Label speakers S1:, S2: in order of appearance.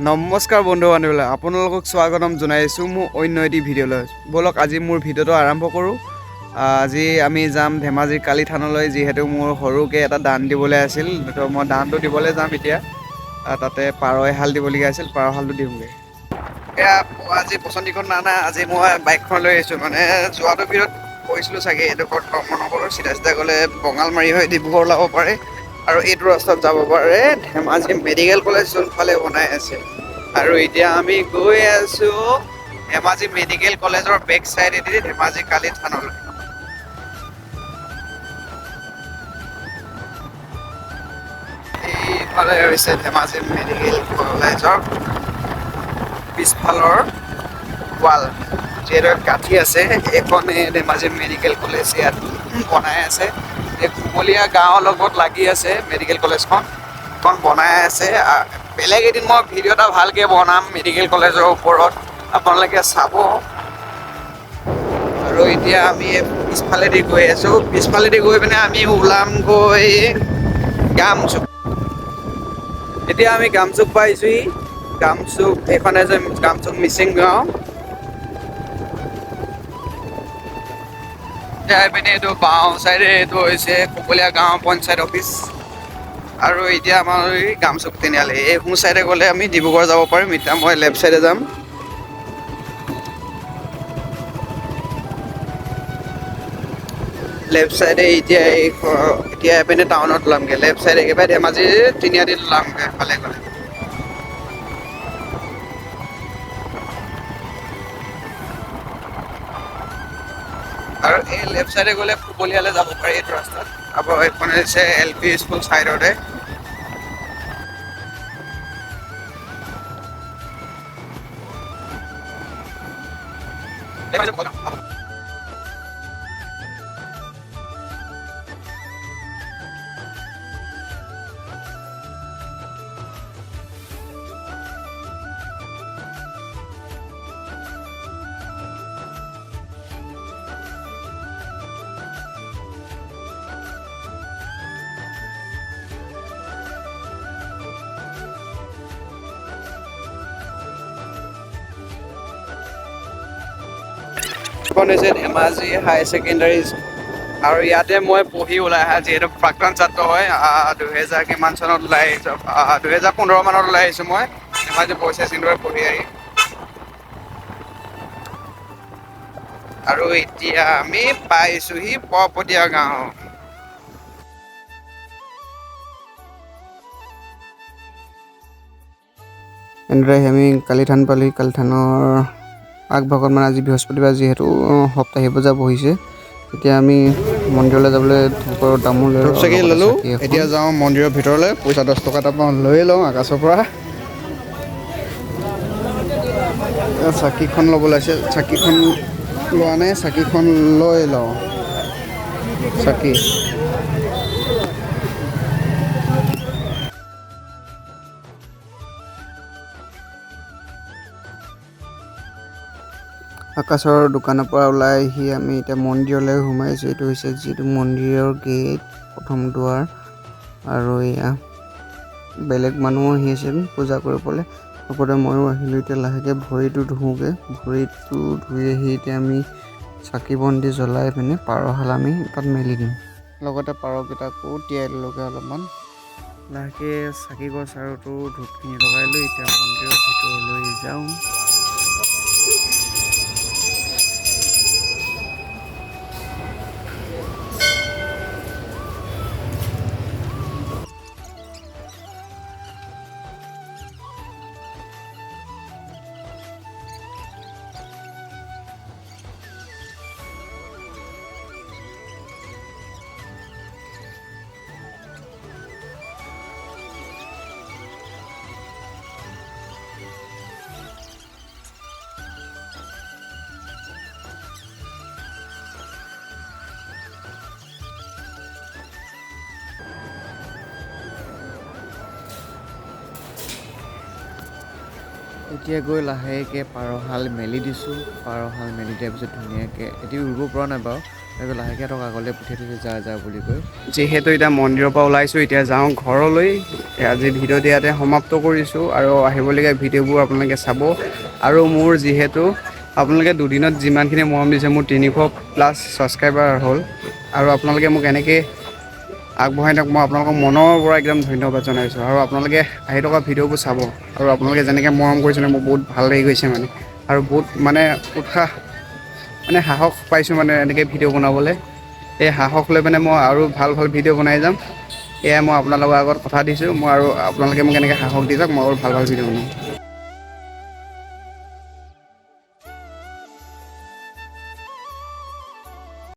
S1: নমস্কাৰ বন্ধু বান্ধৱীসকল, আপোনালোকক স্বাগতম জনাইছোঁ মোৰ অন্য এটি ভিডিঅ'লৈ। ব'লক আজি মোৰ ভিডিঅ'টো আৰম্ভ কৰোঁ। আজি আমি যাম ধেমাজিৰ কালী থানলৈ, যিহেতু মোৰ সৰুকৈ এটা দান দিবলৈ আছিল। তো মই দানটো দিবলৈ যাম এতিয়া। তাতে পাৰ এহাল দিবলগীয়া আছিল, পাৰ এহালটো দিমগৈ। এয়া আজি পচন্দিখন নাই, আজি মই বাইকখন লৈ আহিছোঁ। মানে যোৱাটো ভিতৰত কৈছিলোঁ চাগে, এইডোখৰত নগৰৰ চিধা চিধা গ'লে বঙালমাৰি হৈ ডিব্ৰুগড় ওলাব পাৰে। আৰু এইটো ৰাস্তাত যাব পাৰে ধেমাজি মেডিকেল কলেজ যোনফালে বনাই আছে। আৰু এতিয়া আমি গৈ আছোঁ ধেমাজি মেডিকেল কলেজৰ বেক চাইডেদি ধেমাজি কালী থানলৈ। এইফালে হৈছে ধেমাজি মেডিকেল কলেজৰ পিছফালৰ ৱাল, যিহেতু গাঁঠি আছে। এইখনে ধেমাজি মেডিকেল কলেজ ইয়াত বনাই আছে। এই কুমলীয়া গাঁৱৰ লগত লাগি আছে মেডিকেল কলেজখন। এখন বনাই আছে। বেলেগ এদিন মই ভিডিঅ' এটা ভালকৈ বনাম মেডিকেল কলেজৰ ওপৰত, আপোনালোকে চাব। আৰু এতিয়া আমি পিছফালেদি গৈ আছোঁ। পিছফালেদি গৈ পিনে আমি ওলামগৈ গামচুক। এতিয়া আমি গামচুক পাইছোঁহি। গামচুক এইখনে যে গামচুক মিচিং গাঁও। এতিয়া এইপিনে এইটো বাওঁ চাইডে এইটো হৈছে কুমলীয়া গাঁও পঞ্চায়ত অফিচ। আৰু এতিয়া আমাৰ এই গামচুক তিনিআলি। এই সোঁ চাইডে গ'লে আমি ডিব্ৰুগড় যাব পাৰিম। এতিয়া মই লেফ্ট চাইডে যাম। লেফ্ট চাইডে এতিয়া এইপিনে টাউনত ওলামগৈ। লেফ্ট চাইডে একেবাৰে ধেমাজিৰ তিনিআলিত ওলামগৈ এইফালে গ'লে। আৰু এই লেফ্ট চাইডে গ'লে কুমলীয়ালৈ যাব পাৰি এইটো ৰাস্তাত। আকৌ এইখন হৈছে LP স্কুল চাইডতে। এইখন হৈছে ধেমাজি হাই ছেকেণ্ডাৰী স্কুল। আৰু ইয়াতে মই পঢ়ি ওলাই অহা, যিহেতু প্ৰাক্তন ছাত্ৰ হয়। 2000 কিমান চনত ওলাই আহিছোঁ, 2015 মানত ওলাই আহিছোঁ মই ধেমাজি বইজ হাই ছেকেণ্ডাৰীত পঢ়ি আহি। আৰু এতিয়া আমি পাইছোঁহি পপতীয়া গাঁও। এনেদৰে আমি কালী থান পালি। কালী থানৰ আগভাগত মানে আজি বৃহস্পতিবাৰ, যিহেতু সপ্তাহী পূজা বহিছে। এতিয়া আমি মন্দিৰলৈ যাবলৈ ধূপৰ তামোল চাকি ল'লোঁ। এতিয়া যাওঁ মন্দিৰৰ ভিতৰলৈ। পইচা 10 টকা এটা লৈ লওঁ আকাশৰ পৰা। চাকিখন ল'ব লাগিছে, চাকিখন লোৱা নাই, চাকিখন লৈ লওঁ। চাকি আকাশৰ দোকানৰ পৰা ওলাই আহি আমি এতিয়া মন্দিৰলৈ সোমাইছোঁ। এইটো হৈছে যিটো মন্দিৰৰ গেট, প্ৰথম দুৱাৰ। আৰু এয়া বেলেগ মানুহো আহি আছে পূজা কৰিবলৈ। লগতে ময়ো আহিলোঁ। এতিয়া লাহেকৈ ভৰিটো ধুওঁগৈ। ভৰিটো ধুই আহি এতিয়া আমি চাকি বন্তি জ্বলাই পিনে পাৰহাল আমি তাত মেলি দিম। লগতে পাৰকেইটাকো তিয়াই দিলোঁগৈ অলপমান। লাহেকৈ চাকি গছ আৰু ধূপখিনি লগাই লৈ এতিয়া মন্দিৰৰ ভিতৰলৈ যাওঁ। এতিয়া গৈ লাহেকৈ পাৰহাল মেলি দিছোঁ। পাৰহাল মেলি দিয়াৰ পিছত ধুনীয়াকৈ এতিয়া ৰুব পৰা নাই বাৰু, এইটো লাহেকৈ টকা আগলৈ পঠিয়াই থৈছে যা বুলি কৈ। যিহেতু এতিয়া মন্দিৰৰ পৰা ওলাইছোঁ, এতিয়া যাওঁ ঘৰলৈ। আজি ভিডিঅ' ইয়াতে সমাপ্ত কৰিছোঁ আৰু আহিবলগীয়া ভিডিঅ'বোৰ আপোনালোকে চাব। আৰু মোৰ যিহেতু আপোনালোকে দুদিনত যিমানখিনি মৰম দিছে, মোৰ 300+ ছাবস্ক্ৰাইবাৰ হ'ল আৰু আপোনালোকে মোক এনেকৈ আগবঢ়াই দিয়ক। মই আপোনালোকক মনৰ পৰা একদম ধন্যবাদ জনাইছোঁ। আৰু আপোনালোকে আহি থকা ভিডিঅ'বোৰ চাব আৰু আপোনালোকে যেনেকৈ মৰম কৰিছিলে মোৰ বহুত ভাল লাগি গৈছে মানে, আৰু বহুত মানে উৎসাহ মানে সাহস পাইছোঁ মানে এনেকৈ ভিডিঅ' বনাবলৈ। এই সাহস লৈ মানে মই আৰু ভাল ভিডিঅ' বনাই যাম। এয়াই মই আপোনালোকৰ আগত কথা দিছোঁ। মই আৰু আপোনালোকে মোক এনেকৈ সাহস দি যাওক, মই আৰু ভাল ভিডিঅ' বনাম।